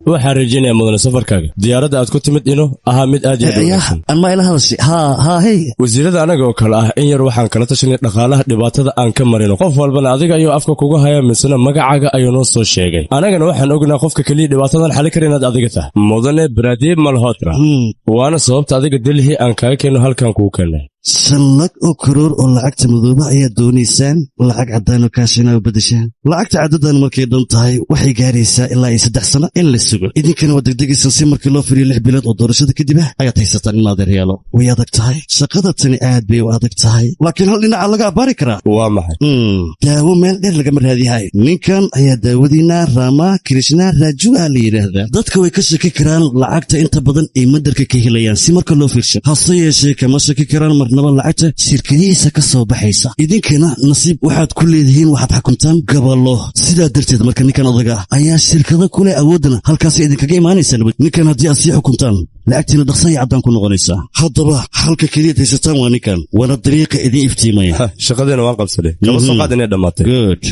وحرجيني مدن سفر كاغا ديارada aad ku timid inuu ahaa mid aad iyo aad anma ilaha wasi ha hey wasiirada anaga oo kala ah in yar waxaan kala tashanay dhaqaalaha dhibaatada aan ka marino qof walbana adiga iyo afka kugu haya misna magacaaga ayuu noo soo sheegay anagana waxaan ognaa qofka kaliya dhibaatadan xalin kara inaad adiga tahay mudane Pradeep Malhotra waana sababta adiga Delhi aan kaaga keeno halkan ku keenay سلك أو كرور أو لعقت مذوبة أي دونيسان لعق عدانو كاشينا وبدشان لعقت عددان مركي دونتهاي وحي قاريسا إلا يسدح سنة إلا السجل إذن كانوا ودقدقي سنسي مركي الله فري لحبيلات ودورشة كدبه أي تيستان الناظر يالو ويادك تهاي سقطتني آد بي وادك تهاي لكن هل لنا علاقة باركرا وامحي داو ميل غير لقمر هذه هاي نينكان أي داودينا راما كريشنا راجو آلي رهذا دادك ويكسكي كران لعقت انت بدن اي مدرك كيهليان سي مركي الله فرشة خاصية شيكا مسكي كران naba lacagta shirkadiisa ka soo baxaysa idinkana nasiib waxaad ku leedihiin waxaad xukuntaan gabalo sida darteed marka ninkan odaga ayaa shirkada kule awoodna halkaas idinkaga iimaanaysa ninkan haddii aad sii xukuntaan lacagtina dhaqsay cadaan ku noqonaysa haddaba halka kaliya haysataan waa ninkan wana dariiqa idin iftiimaya shaqadeena waan qabsaday kama soo qaad inay dhamaatay good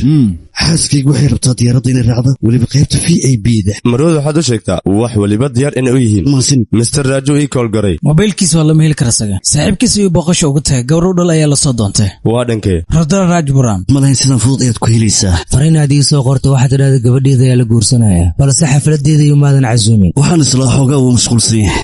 xaaskaygu waxay rabtaa diyaaradda inay raacdo weliba qaybta VIP da marwada waxaad u sheegtaa wax waliba diyaar inay u yihiin maasin Mr. Raju ii call garay mobilkiisa waa lama heli kara saga saaxiibkiisa iyo boqosho ugu tahay gabadh dhal ayaa la soo doontay waa dhankee Radha Rajburam malayn sidan fudud ayaad ku helaysaa fariinaadii soo qortay waxaad tiraahdaa gabadheeda ayaa la guursanaya balse xafladeeda iyo maadan casuumin waxaan isla xoogaa uu mashquulsan yahay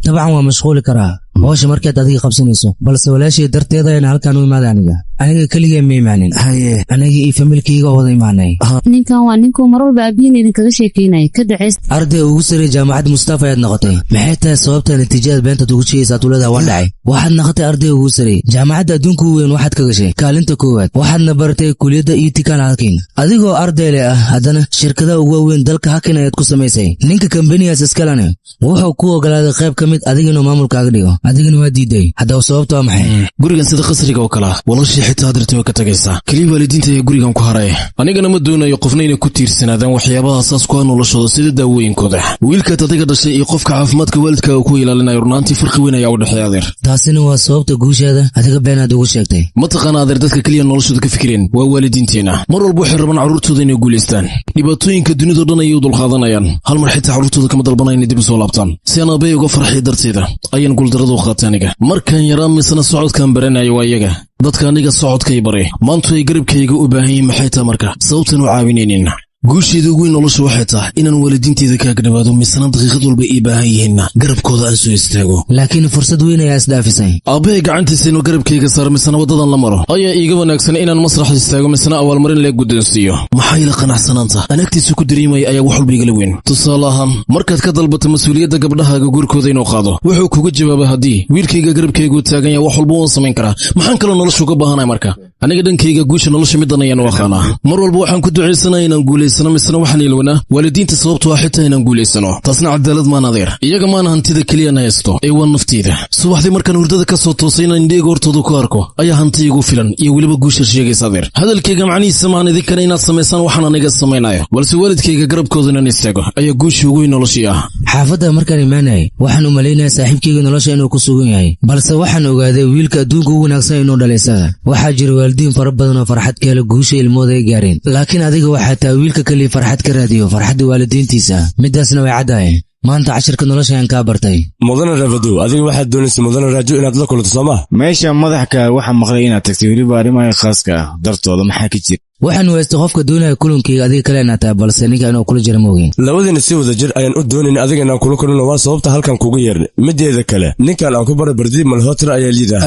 dabcan waa mashquuli karaa hawsha markaad adiga qabsanayso balse walaashii darteeda ayna halkaan u imaada aniga kaliya ma imaanin haye aniga iyo familkayga wada imaanay ninkan waa ninkuu mar walba abiin idinkaga sheekeynaya ka daceys arday ugu saray jaamacad Mustafa ayaad noqotay maxay tahay sababta natiijada beenta ugu sheegaysaa tulada waa dhacay waxaad noqotay arday ugu saray jaamacadda adduunka weyn waxaad ka gashay kaalinta koowaad waxaadna baratay kulliyadda itikan halkin adigoo arday leh ah haddana shirkada ugu weyn dalka hakin ayaad ku samaysay ninka kambaniyaas iskalane wuxuu ku ogolaaday qayb ka mid adigina maamulkaaga dhigo adigana waa diiday haddaba sababta waa maxay gurigan sida qasriga oo kala walaashii xitaa dartay ka tagaysaa kaliya waalidiinta ee gurigan ku haray anigana ma doonayo qofna inay ku tiirsanaadaan waxyaabaha asaas ku ah noloshooda sida daawooyinkooda wiilka adiga dhashay iyo qofka caafimaadka waalidka ku ilaalinayo runaantii farqi weyn ayaa u dhaxeeya adeer taasina waa sababta guushaada adiga beenaad ugu sheegtay ma taqaan adeer dadka kaliya noloshooda ka fikireen waa waalidiinteena mar walba waxay rabaan carruurtooda inay guuleystaan dhibaatooyinka dunida dhan ayay u dulqaadanayaan hal mar xitaa carruurtooda kama dalbanayaan inay dib u soo laabtaan si aan aabay uga farxay darteeda ayaan guuldarrada u qaatay aniga markaan yaraa misna socodkaan baranayo waa iyaga dadka aniga socodkay bare maantu ay garabkayga u baahan yihiin maxay tahay marka sababtan u caawinaynin guusheeda ugu weyn nolosha waxay tahay inaan waalidiinteeda kaaga dhawaado misna daqiiqad walba ii baahan yihiinna garabkooda aan soo istaago laakiin fursad weyn ayaa isdhaafisay aabbahay gacantiisa inuu garabkayga saaro misna waddadan la maro ayaa iiga wanaagsan inaan masrax istaago misna abaalmarin lee guddoonsiiyo maxaa ila qanacsanaanta anagtiisa ku dareemaya ayaa wax walba igala weyn tusaale ahaan markaad ka dalbato mas-uuliyadda gabdhahaaga guurkooda inuu qaado wuxuu kuga jawaabay haddii wiilkayga garabkaygu taagan yahay wax walba waan samayn karaa maxaan kaloo nolosha uga baahanay marka aniga dhankayga guusha nolosha middan ayaan u aqaanaa mar walba waxaan ku ducaysanaa inaan guulaysano misna waxaan ilwanaa waalidiinta sababtu waa xitaa inaan guulaysano taasna cadaalad maan adeer iyaga maana hantida keliyana haysto ee waa nafteyda subaxdii markaan hurdada ka soo toosay inaan indheega hortooda ku arko ayaa hanti igu filan iyo weliba guusha sheegaysa adeer hadalkayga macnihiisa maan idinkana inaad samaysaan waxaan aniga samaynayo balse waalidkayga garabkooda inaan istaago ayaa guushii ugu weyn noloshii ah xaafadda markaan imaanayay waxaan u malaynayaa saaxiibkayga nolosha inuu ku sugan yahay balse waxaan ogaaday wiilka adduunka ugu wanaagsan inuu dhalay isaga waxaa jira waalidiin fara badan oo farxad ka hela guusha ilmooda ay gaareen laakiin adiga waxaa tahay wiilka kaliya farxad ka raadiyo farxadda waalidiintiisa midaasna way caddahay maanta cashirka nolosha ayaan kaa bartay mudane Rafadu adiga waxaad doonaysaa mudane Raju inaad la kulanto Soomaa meesha madaxka waxa maqlay inaad tagtay weliba arrimaha khaaska ah dartooda maxaa ka jira waxaan weystay qofka doonaya kulankayga adiga kale inaad tahay balse ninka inuu kula jira moogeen labadiina si wada jir ayaan u doonayn adiga inaan kula kulano waa sababta halkan kugu yeernay mideeda kale ninkan aan ku baray Pradeep Malhotra ayaa liidaa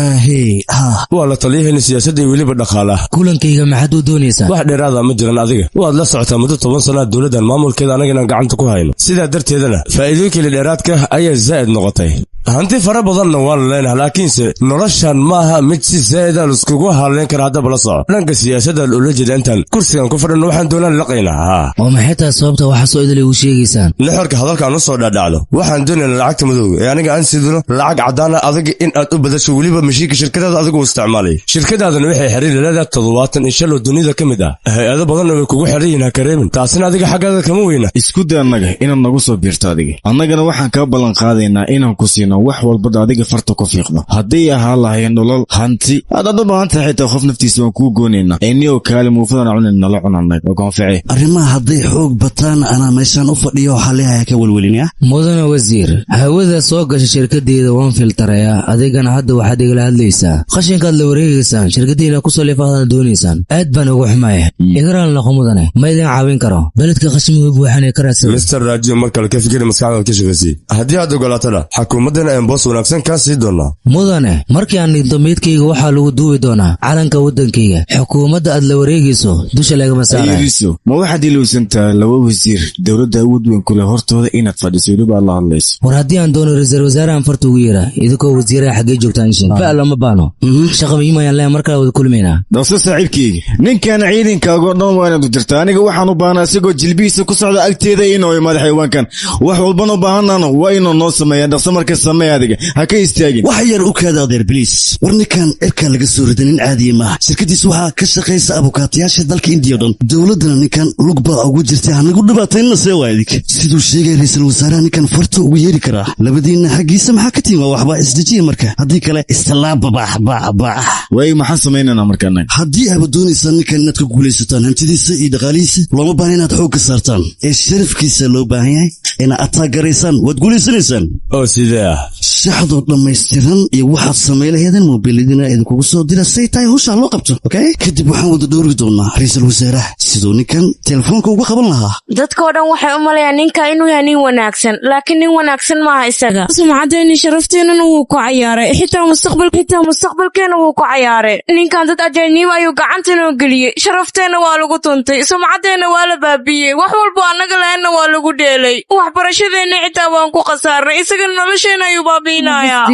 waa la taliyaha siyaasadda iyo weliba dhaqaalaha kulankayga maxaad u doonaysaa wax dheeraada ma jiran adiga waad la socotaa muddo 10 sano dawladdan maamulkeeda anaga inaan gacanta ku hayno sidaa darteedana faa'iidooyinka dheeraadka ayaa zaid noqotay hanti fara badanna waa leenahay laakiinse noloshan maaha mid si zaid ah iskugu haleyn kara hadda bala soco dhanka siyaasadda loo jeeda intaan kursigan ku fadhino waxaan doonaa laqaynaa oo maxay tahay sababta waxa soo idilay u sheegaysaan lixorka hadalkaan u soo dhaadhacdo waxaan doonaynaa lacagta madowga ee aniga aan sidino lacag cadaan ah adiga in aad u badasho weliba mashiinka shirkadaada adiga u isticmaalay shirkadaadana waxay xiriir leedahay 75 oo dunida ka mid ah hay'ado badan oo kugu xiran yihiin kareemin taasina adiga xaggaaga kama weyna isku day annaga inaad nagu soo biirto adiga annagana waxaan ka ballan qaadaynaa inaan ku siino wax walba adiga farta ku fiiqdo haddii ahaa lahayn nolol hanti aad u baahan tahay xitaa qof naftiisa waan kuu goonaynaa inniyo kaali muufadan cunin nala cunanay oo konfici arrimaha hadday xoog bataan anaa meeshaan u fadhiyo waxaa leeyahay ka welwelinaya mudane wasiir hawada soo gasha shirkadeeda waan filtarayaa adigana hadda waxaad igala hadlaysaa qashinkaad la wareegaysaan shirkadiina kusoo leefaadana doonaysaan aad baan ugu xumaya igaraan laqo mudane ma idin caawin karo beledka qashimuhu buuxanay ka raadsan mister raajiyo mar kale ka fikiri maskaxdaad ka shaqaysay haddii aad ogolaatana xukuumaddana ayaan boos wanaagsan kaa sii doonaa mudane markii aan dhinto meydkayga waxaa lagu duubi doonaa calanka waddankayga xukuumadda aad la wareegayso dusha lagama saarayo ma waxaad iluusantaa laba wasiir dowladda awood weyn ku leh hortooda inaad fadhiso weliba aad la hadlayso war haddii aan doono ra-iisul wasaarahan farta ugu yeera idinkoo wasiiraha xaggee joogtaan ishin fa'al ma baano shaqa muhiim ayaan leeyahay mar kale wada kulmaynaa dhaqso saaxiibkayga ninkan ciidankaago dhan waa inaad u dirtaa aniga waxaan u baahnaa isagoo jilbihiisa ku socda agteeda inoo imaada xayawaankan wax walban u baahanana waa inuu noo sameeya dhaqso marka samee adiga ha ka istaagin wax yar u kaada adeer biliis war ninkan cirkaa laga soo riday nin caadiya maaha shirkadiis waxaa ka shaqaysa abukaatayaasha dalka indiya o dhan dowladdana ninkan lug baa ugu jirtay hanagu dhibaataynna see waa idig siduu sheegay ra-iisul wasaaraha ninkan farta ugu yeeri karaa labadiinna xaggiisa maxaa ka tiima waxbaa isdejiya marka haddii kale islaababaax way maxaan samaynaynaa markaana haddii aaba doonaysaan ninkan inaad ka guulaysataan hantidiisa iyo dhaqaalihiisa looma baahna inaad xoog ka saartaan ee sharafkiisa loo baahan yahay inaad ataagaraysaan waad guulaysanaysaan oo sidee ah shaxdoo dhammaystiran iyo waxaad samay laheedeen mobiiladina idinkugu soo dira say tahay hawshaa loo qabto okay kadib waxaan wada dhowri doonaa ra-iisul wasaaraha siduu ninkan telefoonka uga qaban lahaa dadkoo dhan waxay u malayaan ninka inuu yahay nin wanaagsan laakiin nin wanaagsan maaha isaga sumcadeeni sharafteenana wuu ku cayaaray xitaa mustaqbalkeena wuu ku cayaaray ninkan dad ajaaniib ayuu gacantanoo geliyey sharafteenna waa lagu tuntay sumcadeenna waa la baabiyey wax walbo annaga lahaynna waa lagu dheelay waxbarashadeenna xitaa waan ku khasaarnay isagana nolosheenna ayuu baabiinayaa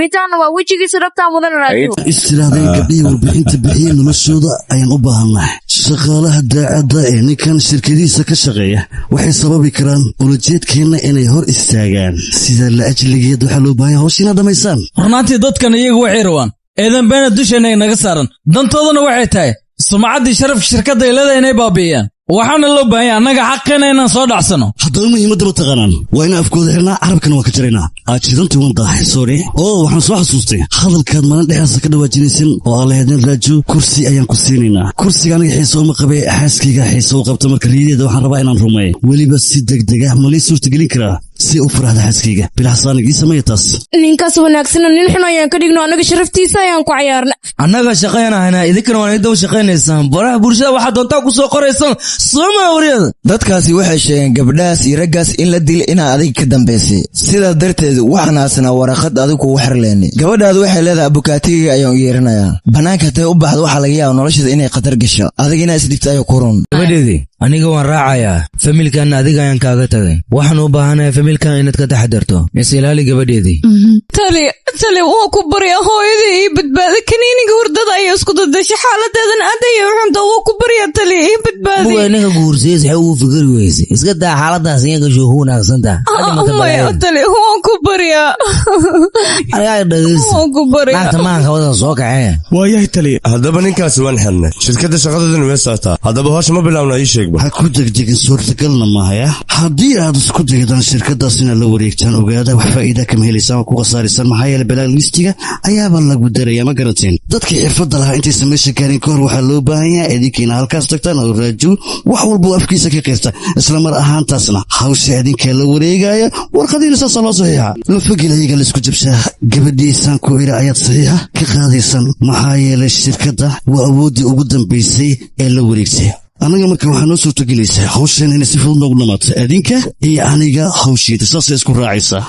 midaana waa wejigiisa dhabtaa mudan raajo istiraadeen gabdhihii warbixinta bixiyey noloshooda ayaan u baahannahay shaqaalaha daacadda ee ninkan shirkadiisa ka shaqeeya waxay sababi karaan ulajeedkeenna inay hor istaagaan sida la ajligeed waxaa loo baahanya hawshiina dhammaysaan runaantii dadkan iyagu waxay rabaan eedan beena dusheenna naga saaran dantoodana waxay tahay sumcaddii sharafka shirkadda ay leedahay inay baabi'iyaan waxaana loo baahanya annaga xaqeena inaan soo dhacsano haddaba muhiimadda ma taqaanaan waa inaan afkooda xirnaa carabkana waan ka jaraynaa ajidantii waan daahay sorry waxaan soo xasuustay hadalkaad malin dhexaasa ka dhawaajinaysan oo aan lahaydeen raajo kursi ayaan ku siinaynaa kursiga aniga xiise uma qabay xaaskayga xiise u qabta marka riyadeeda waxaan rabaa inaan rumeeyo weliba si degdeg ah malii suurtagelin karaa si u faraxda xaaskayga bilaxsaanigii sameeya taas ninkaas wanaagsana nin xun ayaan ka dhigno annaga sharaftiisa ayaan ku cayaarna annaga shaqaynahayna idinkana waan idin shaqaynaysaan baraha bulshada waxaad doontaa ku soo qoraysaan sooma wariyada dadkaasi waxay sheegeen gabdhahaas iyo raggaas in la dilo inaad adiga ka dambaysay sidaas darteed waxaan haasnaa waraqad adigu kugu xirleenay gabadhaadu waxay leedahay abukaatigayga ayaan u yeeranayaa bannaanka hatay u baxda waxaa laga yaaba nolosheeda inay khatar gasho adiga inaa isdhibta ayaa ku run gabadheedii aniga waan raacayaa familkanna adiga ayaan kaaga tagay waxaan u baahanahay familkan inaad ka taxadarto is ilaali gabadheedii tali waa ku barya hooyadii ii badbaada kaniiniga hurdada ayaa isku dadashay xaaladeedan aad ayay u xunta waa ku barya tali ii badbaadi buga ninka guursays waxay ugu fikiri weyse iska daa xaaladaas iyaga joogu wanaagsantaa maya tali waan ku baryaa anigaa dhageysa waan ku baryaa naagta maanka wadan soo kacee waayahay tali haddaba ninkaasi waan xirnay shirkadda shaqadeeduna way socotaa haddaba howsha ma bilaabna ii sheegba ha ku degdegin suurtagalna mahaya haddii aad isku daydaan shirkadaas inaad la wareegtaan ogaada wax faa'iida kama helaysaan oo ku khasaaraysaan maxaa yeele balaag listiga ayaaba lagu daraya ma garanteen dadkii xirfadda lahaa intaysan meesha gaarin ka hor waxaa loo baahan yahay idinkiina halkaas tagtaan oo raajo wax walbuu afkiisa ka qirta isla mar ahaantaasna hawsha idinkaa la wareegaya warqadiina saasaa loo saxiixa lafagil ayaga laisku jabshaa gabadhiisaan ku ira ayaad saxiixa ka qaadaysan maxaa yeele shirkadda waa awooddii ugu dambaysay ee la wareegtay annaga marka waxaa noo suurtagelaysaa hawshan inay si fudud noogu dhamaato adinka iyo aniga hawshiinta saasay isku raacaysaa